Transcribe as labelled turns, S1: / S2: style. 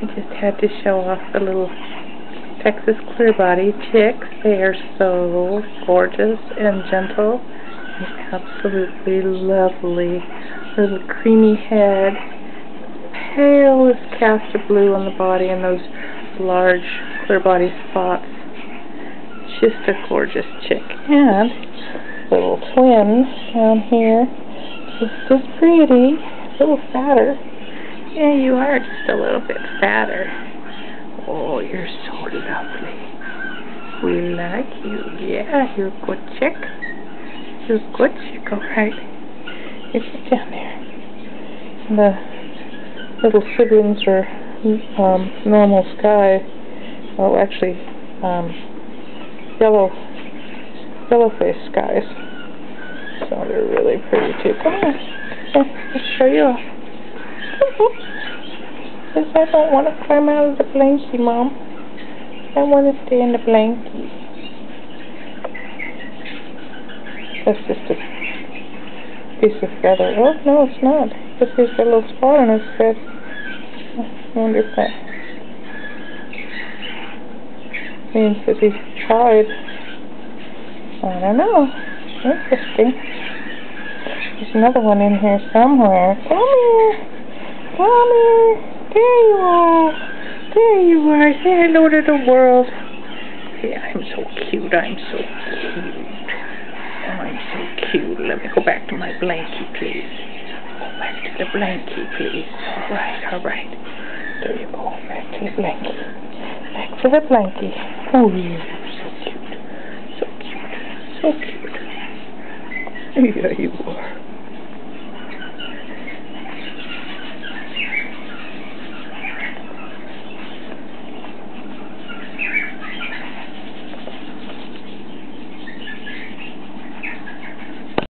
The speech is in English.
S1: I just had to show off the little Texas Clearbody chicks. They are so gorgeous and gentle and absolutely lovely. Little creamy head, palest cast of blue on the body, and those large Clearbody spots. Just a gorgeous chick. And little twin down here, just as pretty, a little fatter. Yeah, you are just a little bit fatter. Oh, you're so lovely. We like you. Yeah, you're a good chick. You're a good chick, alright. You sit down there. And the little siblings are normal sky. Well, actually, yellow-faced skies. So they're really pretty too. Come on. Let's show you off. Because I don't want to climb out of the blankie, Mom. I want to stay in the blankie. That's just a piece of feather. Oh, no, it's not. Because there's a little spot on his head. I wonder if that means that he tried. I don't know. Interesting. There's another one in here somewhere. Come here. Come here. There you are. There you are. Say hello to the world. Yeah, I'm so cute. I'm so cute. Oh, I'm so cute. Let me go back to my blankie, please. Go back to the blankie, please. All right. There you go. Back to the blankie. Back to the blankie. Oh, you're so cute. So cute. So cute. Yeah, you are.